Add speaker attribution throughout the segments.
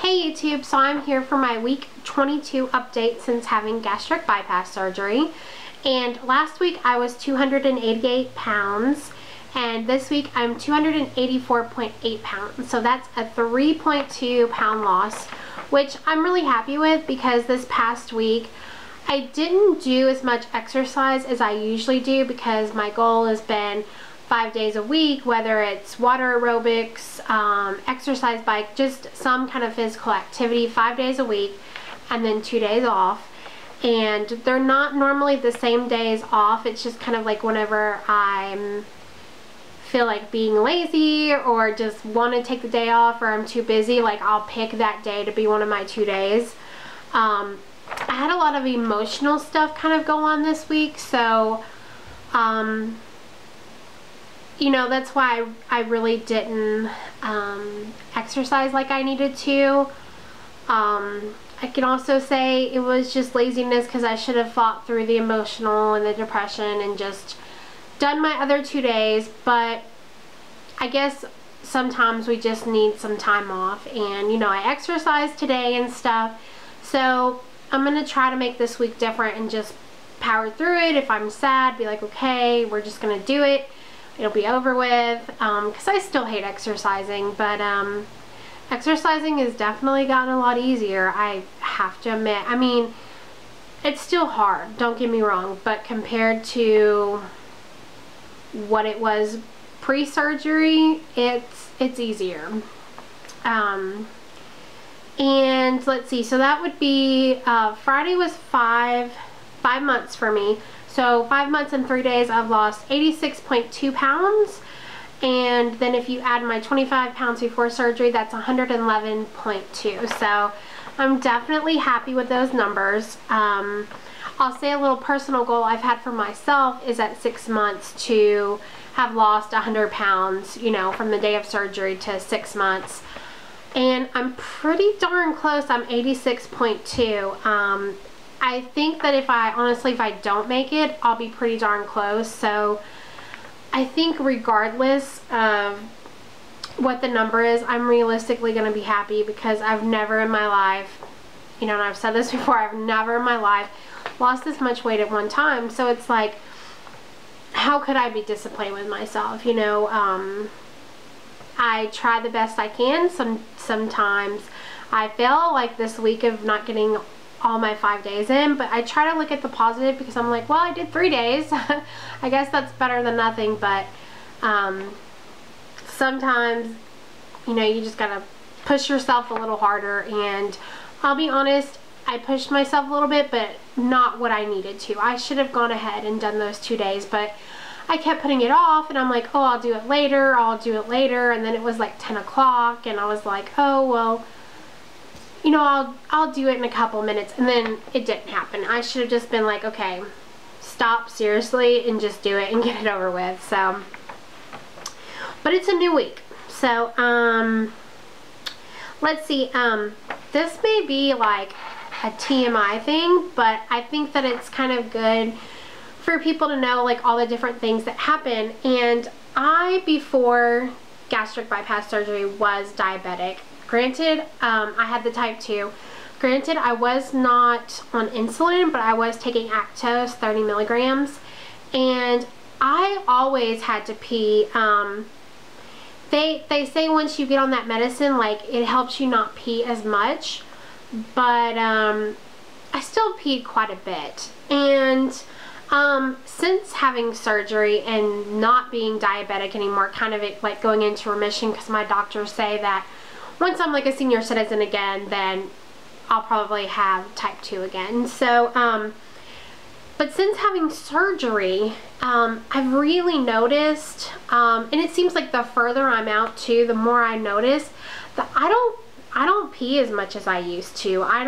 Speaker 1: Hey YouTube, so I'm here for my week 22 update since having gastric bypass surgery. And last week I was 288 pounds and this week I'm 284.8 pounds. So that's a 3.2 pound loss, which I'm really happy with because this past week I didn't do as much exercise as I usually do because my goal has been 5 days a week, whether it's water aerobics, exercise bike, just some kind of physical activity 5 days a week, and then 2 days off. And they're not normally the same days off. It's just kind of like whenever I feel like being lazy or just want to take the day off or I'm too busy, like I'll pick that day to be one of my 2 days. I had a lot of emotional stuff kind of go on this week, so you know, that's why I really didn't exercise like I needed to. I can also say it was just laziness because I should have fought through the emotional and the depression and just done my other 2 days, but I guess sometimes we just need some time off. And you know, I exercised today and stuff, so I'm gonna try to make this week different and just power through it. If I'm sad, be like, okay, we're just gonna do it. It'll be over with, because I still hate exercising, but exercising has definitely gotten a lot easier, I have to admit. I mean, it's still hard, don't get me wrong, but compared to what it was pre-surgery, it's easier. And let's see, so that would be, Friday was five months for me. So 5 months and 3 days, I've lost 86.2 pounds. And then if you add my 25 pounds before surgery, that's 111.2. So I'm definitely happy with those numbers. I'll say a little personal goal I've had for myself is at 6 months to have lost 100 pounds, you know, from the day of surgery to 6 months. And I'm pretty darn close. I'm 86.2. I think that if I don't make it, I'll be pretty darn close. So I think regardless of what the number is, I'm realistically going to be happy because I've never in my life, you know, and I've said this before, I've never in my life lost this much weight at one time. So it's like, how could I be disappointed with myself? You know, I try the best I can. Sometimes I fail, like this week of not getting all my 5 days in, but I try to look at the positive because I'm like, well, I did 3 days. I guess that's better than nothing, but sometimes, you know, you just gotta push yourself a little harder. And I'll be honest, I pushed myself a little bit, but not what I needed to. I should have gone ahead and done those 2 days, but I kept putting it off, and I'm like, oh, I'll do it later, and then it was like 10 o'clock, and I was like, oh, well, you know, I'll do it in a couple minutes, and then it didn't happen. I should have just been like, okay, stop seriously and just do it and get it over with. So, but it's a new week. So, let's see, this may be like a TMI thing, but I think that it's kind of good for people to know like all the different things that happen. And I, before gastric bypass surgery, was diabetic. Granted, I had the type 2. Granted, I was not on insulin, but I was taking Actos 30 milligrams. And I always had to pee. They say once you get on that medicine, like, it helps you not pee as much. But I still peed quite a bit. And since having surgery and not being diabetic anymore, kind of like going into remission, because my doctors say that once I'm like a senior citizen again, then I'll probably have type 2 again. So, but since having surgery, I've really noticed, and it seems like the further I'm out too, the more I notice that I don't pee as much as I used to. I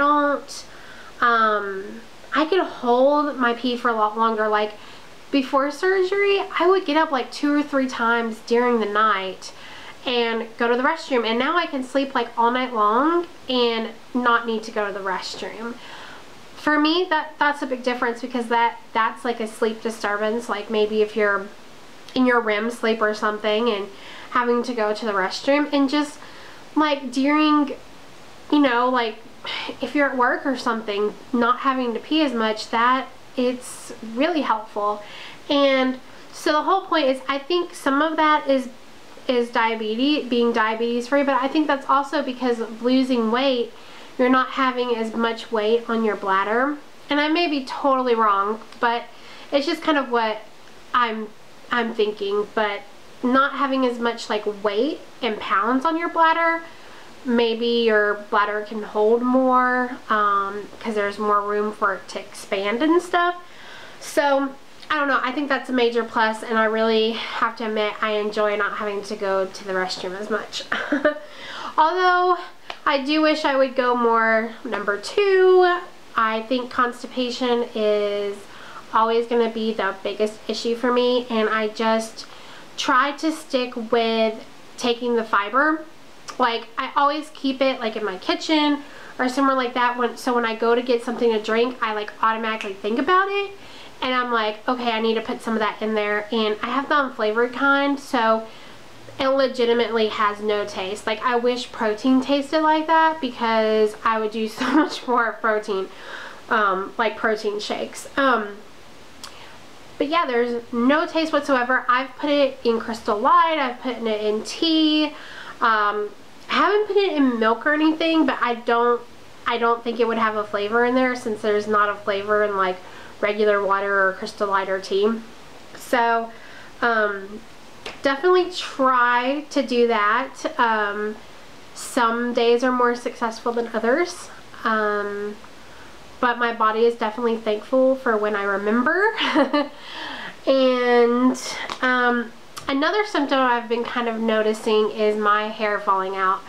Speaker 1: could hold my pee for a lot longer. Like before surgery, I would get up like 2 or 3 times during the night and go to the restroom, and now I can sleep like all night long and not need to go to the restroom. For me, that's a big difference because that's like a sleep disturbance. Like maybe if you're in your REM sleep or something and having to go to the restroom, and just like during you know, like if you're at work or something, not having to pee as much, that it's really helpful. And so the whole point is, I think some of that is diabetes, being diabetes free, but I think that's also because of losing weight. You're not having as much weight on your bladder, and I may be totally wrong, but it's just kind of what I'm thinking. But not having as much like weight in pounds on your bladder, maybe your bladder can hold more because there's more room for it to expand and stuff. So I don't know, I think that's a major plus, and I really have to admit I enjoy not having to go to the restroom as much. Although I do wish I would go more. Number 2, I think constipation is always going to be the biggest issue for me, and I just try to stick with taking the fiber. Like, I always keep it like in my kitchen or somewhere like that, so when I go to get something to drink, I like automatically think about it, and I'm like, okay, I need to put some of that in there. And I have the unflavored kind, so it legitimately has no taste. Like, I wish protein tasted like that, because I would do so much more protein, like protein shakes. But yeah, there's no taste whatsoever. I've put it in Crystal Light, I've put it in tea. I haven't put it in milk or anything, but I don't think it would have a flavor in there, since there's not a flavor in like regular water or Crystal Light or tea. So definitely try to do that. Some days are more successful than others, but my body is definitely thankful for when I remember. And another symptom I've been kind of noticing is my hair falling out,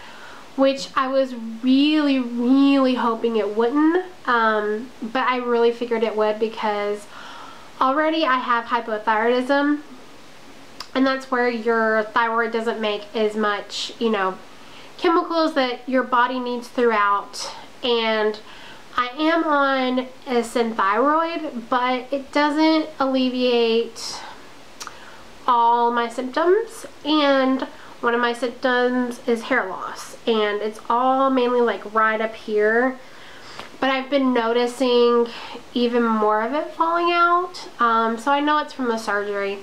Speaker 1: which I was really, really hoping it wouldn't, but I really figured it would, because already I have hypothyroidism, and that's where your thyroid doesn't make as much, you know, chemicals that your body needs throughout. And I am on a Synthyroid, but it doesn't alleviate all my symptoms, and one of my symptoms is hair loss, and it's all mainly like right up here, but I've been noticing even more of it falling out. So I know it's from the surgery.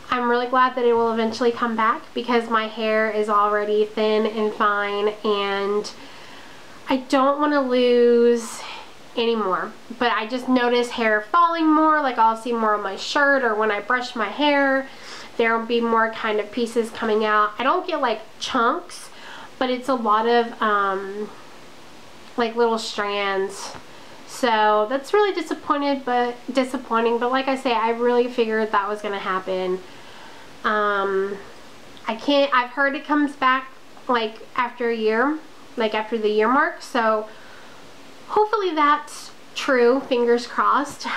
Speaker 1: I'm really glad that it will eventually come back, because my hair is already thin and fine, and I don't want to lose any more. But I just notice hair falling more, like I'll see more on my shirt, or when I brush my hair there will be more kind of pieces coming out. I don't get like chunks, but it's a lot of like little strands. So that's really disappointing, but like I say, I really figured that was gonna happen. I've heard it comes back like after a year, like after the year mark, so hopefully that's true, fingers crossed.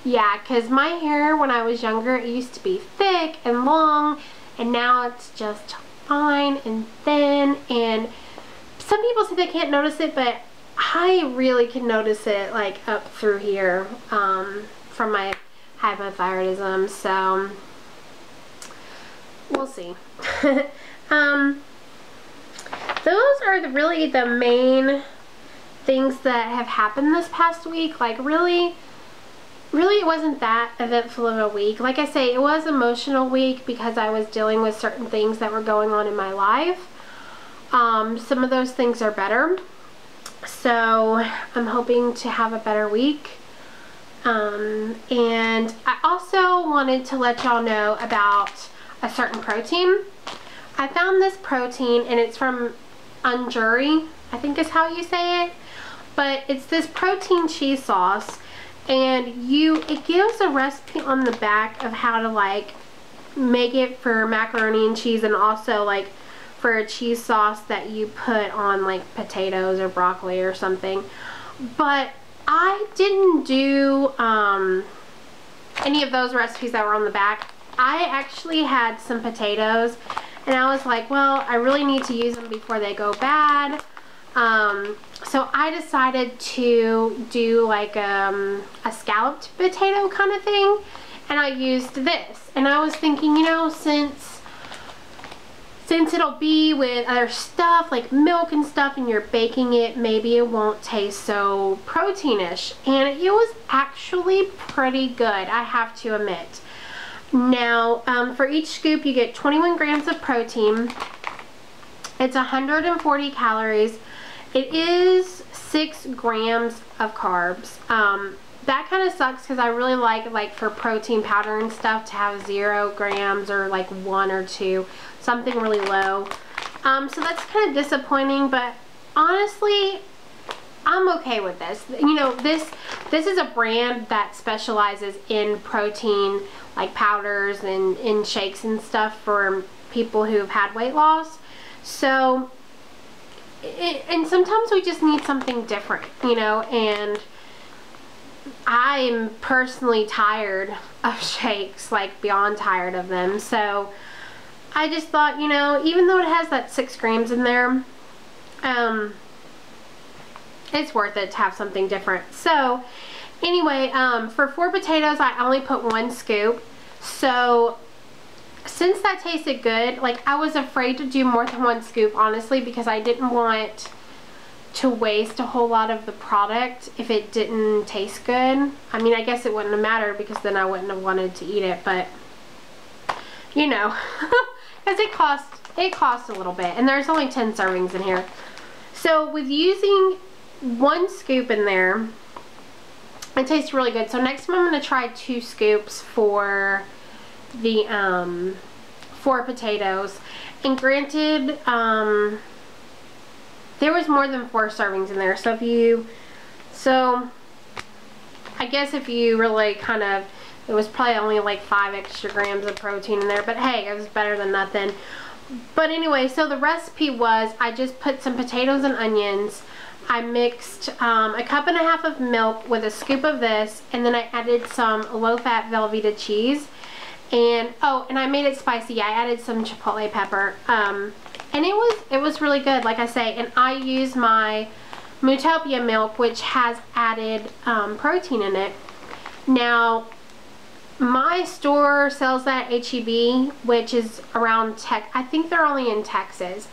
Speaker 1: Yeah, because my hair when I was younger, it used to be thick and long, and now it's just fine and thin. And some people say they can't notice it, but I really can notice it like up through here from my hypothyroidism. So we'll see. Those are really the main things that have happened this past week. Like really it wasn't that eventful of a week. Like I say, it was an emotional week because I was dealing with certain things that were going on in my life. Some of those things are better, so I'm hoping to have a better week. And I also wanted to let y'all know about a certain protein. I found this protein, and it's from Unduri, I think is how you say it, but it's this protein cheese sauce, and it gives a recipe on the back of how to like make it for macaroni and cheese, and also like for a cheese sauce that you put on like potatoes or broccoli or something. But I didn't do any of those recipes that were on the back. I actually had some potatoes, and I was like, well, I really need to use them before they go bad. So I decided to do like a scalloped potato kind of thing, and I used this. And I was thinking, you know, since since it'll be with other stuff like milk and stuff and you're baking it, maybe it won't taste so proteinish. And it was actually pretty good, I have to admit. Now, for each scoop you get 21 grams of protein. It's 140 calories. It is 6 grams of carbs. That kind of sucks because I really like for protein powder and stuff to have 0 grams or like 1 or 2, something really low. So that's kind of disappointing, but honestly, I'm okay with this. You know, this is a brand that specializes in protein, like powders and in shakes and stuff for people who've had weight loss. So, and sometimes we just need something different, you know, and I'm personally tired of shakes, like beyond tired of them. So I just thought, you know, even though it has that 6 grams in there, it's worth it to have something different. So anyway, for 4 potatoes, I only put 1 scoop. So since that tasted good, like I was afraid to do more than 1 scoop, honestly, because I didn't want to waste a whole lot of the product if it didn't taste good. I mean, I guess it wouldn't have mattered because then I wouldn't have wanted to eat it, but you know, because it costs a little bit, and there's only 10 servings in here. So with using 1 scoop in there, it tastes really good. So next time I'm going to try 2 scoops for the 4 potatoes. And granted, there was more than 4 servings in there. So I guess if you really kind of, it was probably only like 5 extra grams of protein in there, but hey, it was better than nothing. But anyway, so the recipe was, I just put some potatoes and onions. I mixed a 1.5 cups of milk with a scoop of this, and then I added some low-fat Velveeta cheese. And oh, and I made it spicy. I added some chipotle pepper. And it was really good, like I say. And I use my Mootopia milk, which has added protein in it. Now, my store sells that HEB, which is around I think they're only in Texas.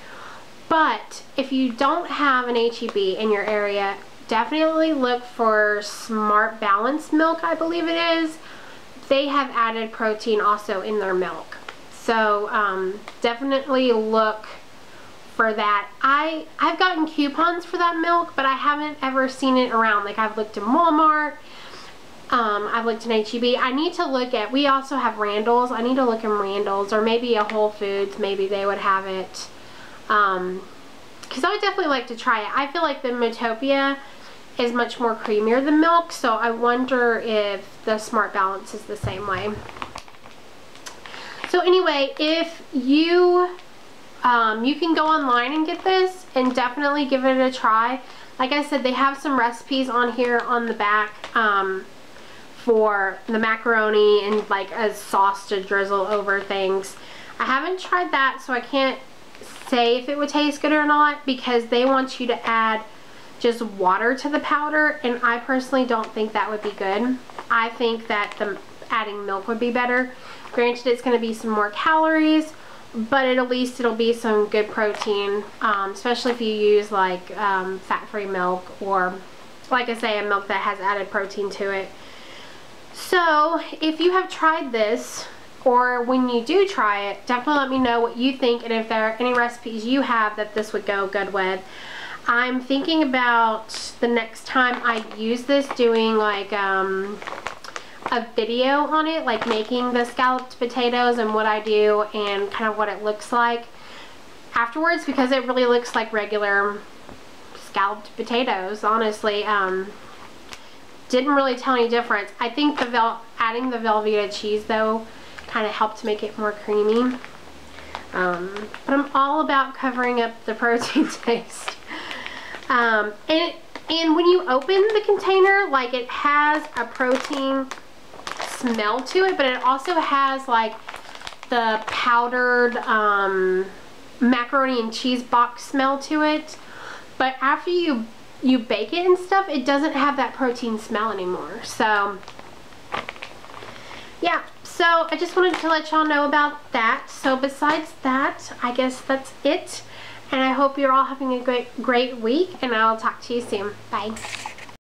Speaker 1: But if you don't have an HEB in your area, definitely look for Smart Balance milk, I believe it is. They have added protein also in their milk. So definitely look for that. I've gotten coupons for that milk, but I haven't ever seen it around. Like, I've looked in Walmart, I've looked in HEB. I need to look at, we also have Randall's. I need to look in Randall's, or maybe a Whole Foods, maybe they would have it. Because I would definitely like to try it. I feel like the Mootopia is much more creamier than milk, so I wonder if the Smart Balance is the same way. So anyway, if you you can go online and get this and definitely give it a try. Like I said, they have some recipes on here on the back for the macaroni and like a sauce to drizzle over things. I haven't tried that, so I can't say if it would taste good or not, because they want you to add just water to the powder, and I personally don't think that would be good. I think that adding milk would be better. Granted, it's going to be some more calories, but at least it'll be some good protein, especially if you use like fat-free milk, or like I say, a milk that has added protein to it. So if you have tried this, or when you do try it, definitely let me know what you think, and if there are any recipes you have that this would go good with. I'm thinking about the next time I use this doing like a video on it, like making the scalloped potatoes and what I do and kind of what it looks like afterwards, because it really looks like regular scalloped potatoes, honestly. Didn't really tell any difference. I think adding the Velveeta cheese though kind of helped make it more creamy. But I'm all about covering up the protein taste. And when you open the container, like, it has a protein smell to it, but it also has like the powdered macaroni and cheese box smell to it. But after you bake it and stuff, it doesn't have that protein smell anymore. So yeah, So I just wanted to let y'all know about that. So besides that, I guess that's it. And I hope you're all having a great week, and I'll talk to you soon. Bye.